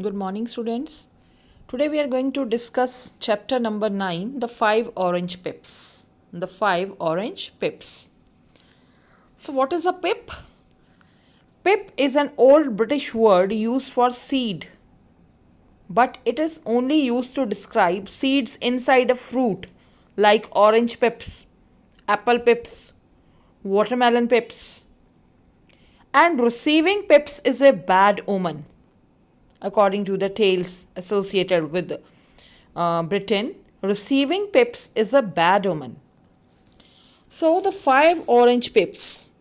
Good morning, students. Today we are going to discuss chapter number 9, the 5 orange pips. The 5 orange pips. So, what is a pip? Pip is an old British word used for seed, but it is only used to describe seeds inside a fruit like orange pips, apple pips, watermelon pips. And receiving pips is a bad omen, according to the tales associated with Britain. Receiving pips is a bad omen. So, the 5 orange pips.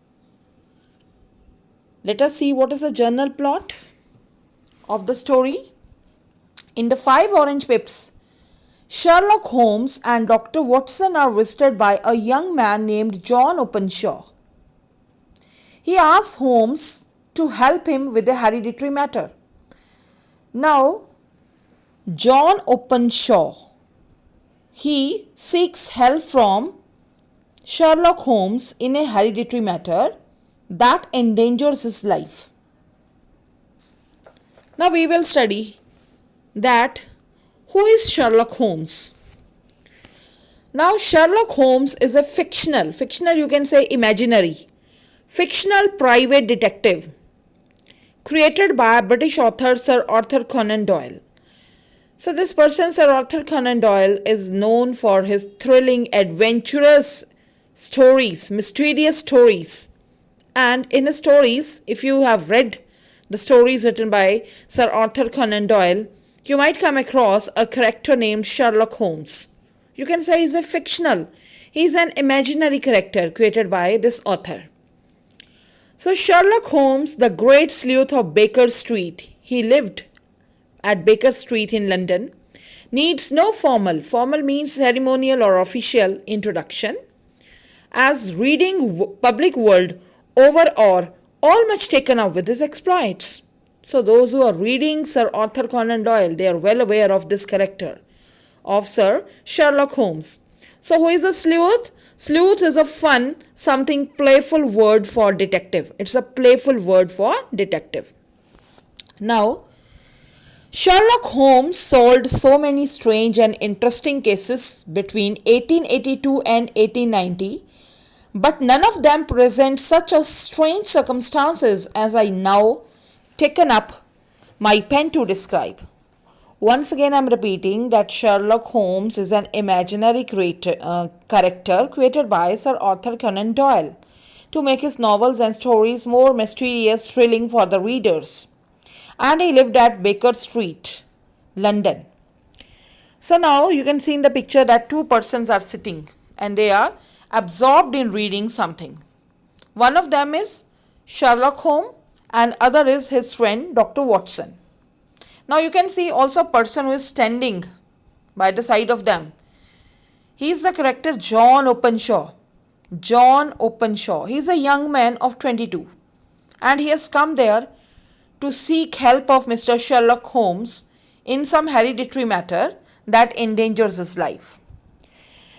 Let us see what is the journal plot of the story. In the 5 orange pips, Sherlock Holmes and Dr. Watson are visited by a young man named John Openshaw. He asks Holmes to help him with a hereditary matter. Now, John Openshaw, he seeks help from Sherlock Holmes in a hereditary matter that endangers his life. Now we will study that who is Sherlock Holmes. Now Sherlock Holmes is a fictional you can say imaginary, fictional private detective created by British author Sir Arthur Conan Doyle. So this person, Sir Arthur Conan Doyle, is known for his thrilling, adventurous stories, mysterious stories. And in his stories, if you have read the stories written by Sir Arthur Conan Doyle, you might come across a character named Sherlock Holmes. You can say he's a fictional, he's an imaginary character created by this author. So Sherlock Holmes, the great sleuth of Baker Street, he lived at Baker Street in London, needs no formal means ceremonial or official introduction, as reading public world over or all much taken up with his exploits. So those who are reading Sir Arthur Conan Doyle, they are well aware of this character of Sir Sherlock Holmes. So who is a sleuth? Sleuth is a fun, something playful word for detective. It's a playful word for detective. Now, Sherlock Holmes solved so many strange and interesting cases between 1882 and 1890, but none of them present such a strange circumstances as I now taken up my pen to describe. Once again, I am repeating that Sherlock Holmes is an imaginary character created by Sir Arthur Conan Doyle to make his novels and stories more mysterious, thrilling for the readers. And he lived at Baker Street, London. So now you can see in the picture that two persons are sitting and they are absorbed in reading something. One of them is Sherlock Holmes and other is his friend Dr. Watson. Now you can see also a person who is standing by the side of them. He is the character John Openshaw. John Openshaw. He is a young man of 22 and he has come there to seek help of Mr. Sherlock Holmes in some hereditary matter that endangers his life.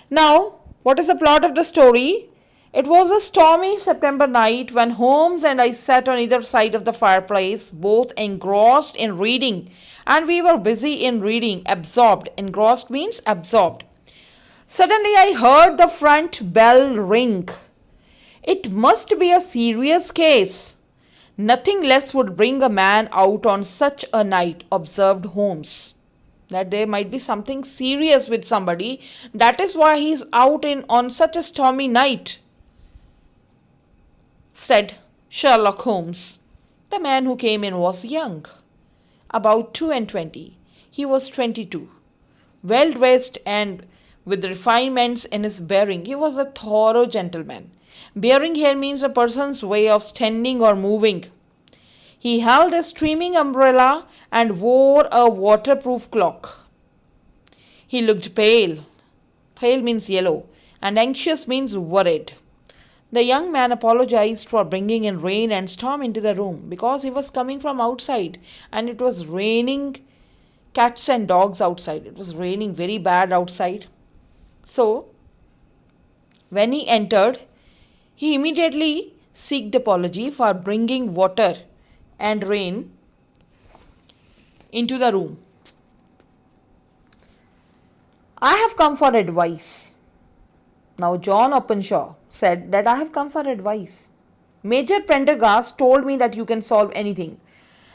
Now, what is the plot of the story? It was a stormy September night when Holmes and I sat on either side of the fireplace, both engrossed in reading, and we were busy in reading, absorbed. Engrossed means absorbed. Suddenly I heard the front bell ring. It must be a serious case. Nothing less would bring a man out on such a night, observed Holmes. That there might be something serious with somebody. That is why he is out on such a stormy night, said Sherlock Holmes. The man who came in was young, about 22. He was 22, well dressed and with refinements in his bearing. He was a thorough gentleman. Bearing here means a person's way of standing or moving. He held a streaming umbrella and wore a waterproof cloak. He looked pale. Pale means yellow, and anxious means worried. The young man apologized for bringing in rain and storm into the room because he was coming from outside and it was raining cats and dogs outside. It was raining very bad outside. So, when he entered, he immediately sought apology for bringing water and rain into the room. I have come for advice. Now John Openshaw said that I have come for advice. Major Prendergast told me that you can solve anything.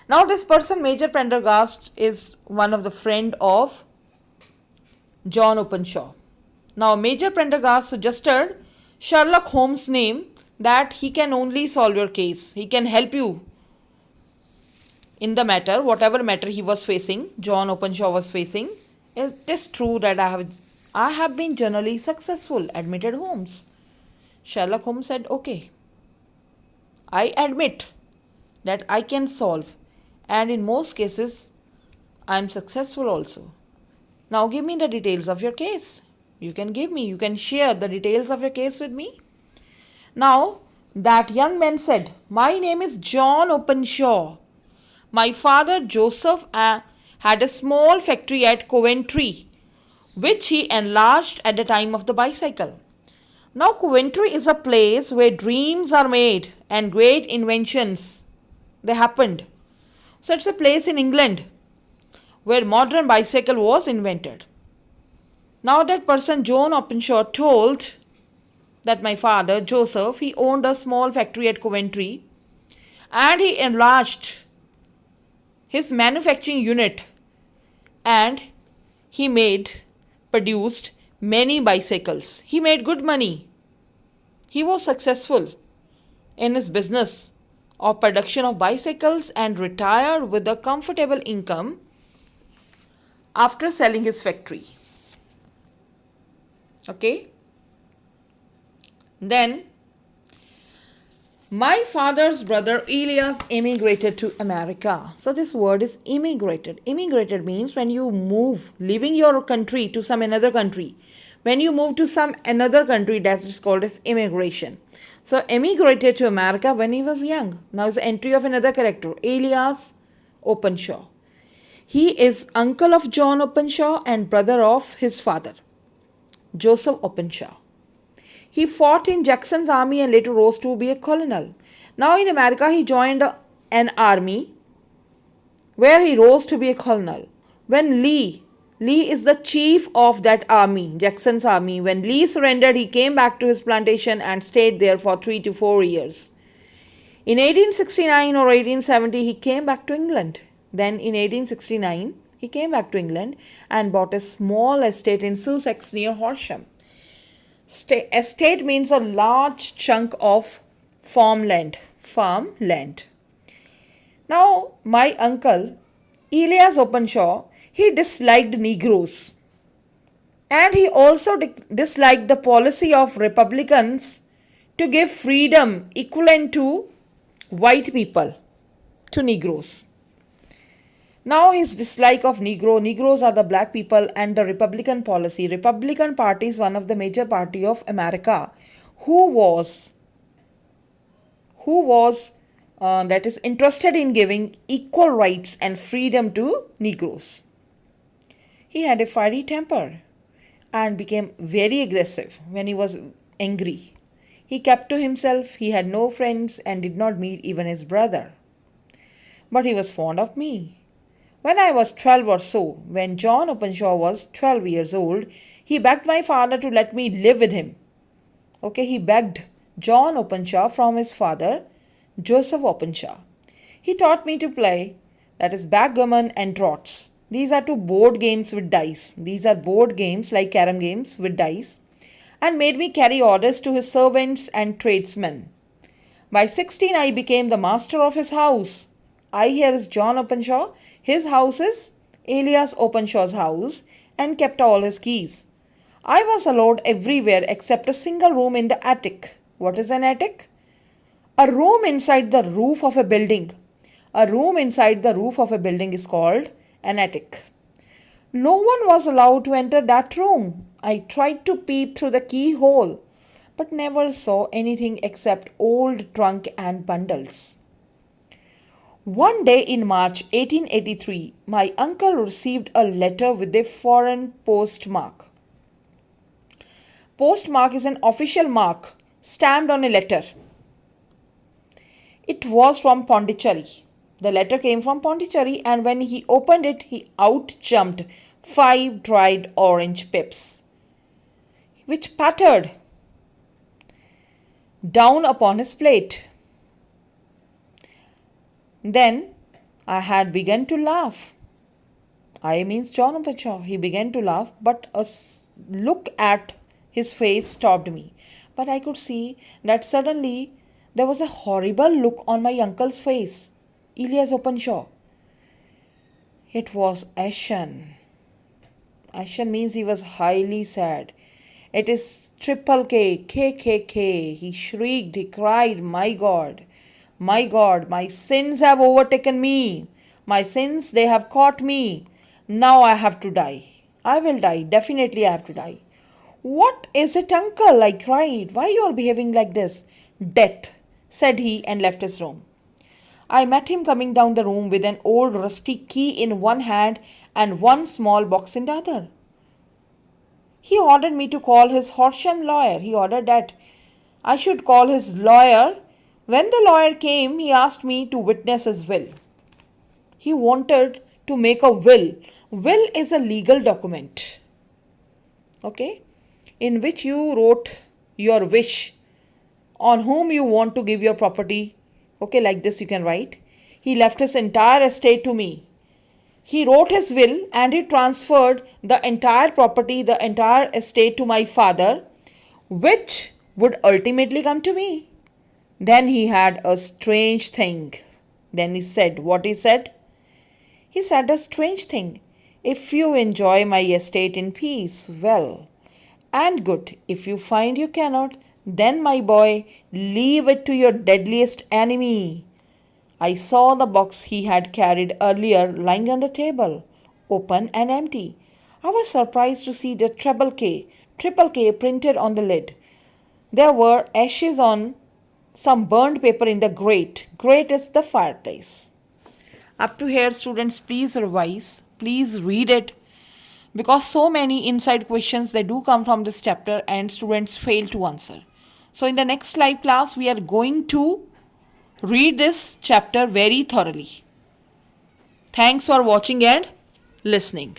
Now this person, Major Prendergast, is one of the friend of John Openshaw. Now Major Prendergast suggested Sherlock Holmes' name, that he can only solve your case. He can help you in the matter, whatever matter he was facing, John Openshaw was facing. It is true that I have been generally successful, admitted Holmes. Sherlock Holmes said, okay, I admit that I can solve, and in most cases I am successful also. Now give me the details of your case. You can share the details of your case with me. Now that young man said, my name is John Openshaw. My father Joseph had a small factory at Coventry, which he enlarged at the time of the bicycle. Now Coventry is a place where dreams are made and great inventions, they happened. So it's a place in England where modern bicycle was invented. Now that person John Openshaw told that my father Joseph, he owned a small factory at Coventry and he enlarged his manufacturing unit, and he produced many bicycles. He made good money. He was successful in his business of production of bicycles and retired with a comfortable income after selling his factory. Okay. Then my father's brother Elias emigrated to America. So this word is immigrated. Immigrated means when you move, leaving your country to some another country. When you move to some another country, that is called as immigration. So emigrated to America when he was young. Now is the entry of another character, Elias Openshaw. He is uncle of John Openshaw and brother of his father, Joseph Openshaw. He fought in Jackson's army and later rose to be a colonel. Now in America, he joined an army where he rose to be a colonel. When Lee is the chief of that army, Jackson's army. When Lee surrendered, he came back to his plantation and stayed there for 3 to 4 years. In 1869 or 1870, he came back to England. Then in 1869, he came back to England and bought a small estate in Sussex near Horsham. Estate means a large chunk of farmland. Now, my uncle, Elias Openshaw, he disliked Negroes. And he also disliked the policy of Republicans to give freedom equivalent to white people, to Negroes. Now his dislike of Negroes are the black people, and the Republican policy. Republican Party is one of the major party of America who was that is interested in giving equal rights and freedom to Negroes. He had a fiery temper and became very aggressive when he was angry. He kept to himself, he had no friends and did not meet even his brother. But he was fond of me. When I was 12 or so, when John Openshaw was 12 years old, he begged my father to let me live with him. Okay, he begged John Openshaw from his father, Joseph Openshaw. He taught me to play, that is backgammon and draughts. These are two board games with dice. These are board games like carom games with dice, and made me carry orders to his servants and tradesmen. By 16, I became the master of his house. I here is John Openshaw. His house is Elias Openshaw's house, and kept all his keys. I was allowed everywhere except a single room in the attic. What is an attic? A room inside the roof of a building. A room inside the roof of a building is called an attic. No one was allowed to enter that room. I tried to peep through the keyhole, but never saw anything except old trunk and bundles. One day in March 1883, my uncle received a letter with a foreign postmark. Postmark is an official mark stamped on a letter. It was from Pondicherry. The letter came from Pondicherry, and when he opened it, he out jumped 5 dried orange pips, which pattered down upon his plate. Then I had begun to laugh. I means John Opachaw. He began to laugh, but a look at his face stopped me. But I could see that suddenly there was a horrible look on my uncle's face, Elias Openshaw. It was ashen. Ashen means he was highly sad. It is triple K, K, K, K. He shrieked, he cried, my God, my sins have overtaken me. My sins, they have caught me. Now I have to die. I will die. Definitely I have to die. What is it, uncle? I cried. Why you are behaving like this? Death, said he and left his room. I met him coming down the room with an old rusty key in one hand and one small box in the other. He ordered me to call his Horsham lawyer. He ordered that I should call his lawyer. When the lawyer came, he asked me to witness his will. He wanted to make a will. Will is a legal document, okay, in which you wrote your wish on whom you want to give your property. Okay, like this you can write. He left his entire estate to me. He wrote his will and he transferred the entire property, the entire estate to my father, which would ultimately come to me. Then he had a strange thing. Then he said, what he said? He said a strange thing. If you enjoy my estate in peace, well and good. If you find you cannot, then, my boy, leave it to your deadliest enemy. I saw the box he had carried earlier lying on the table, open and empty. I was surprised to see the triple K printed on the lid. There were ashes on some burned paper in the grate. Grate is the fireplace. Up to here, students, please revise. Please read it. Because so many inside questions, they do come from this chapter and students fail to answer. So in the next live class, we are going to read this chapter very thoroughly. Thanks for watching and listening.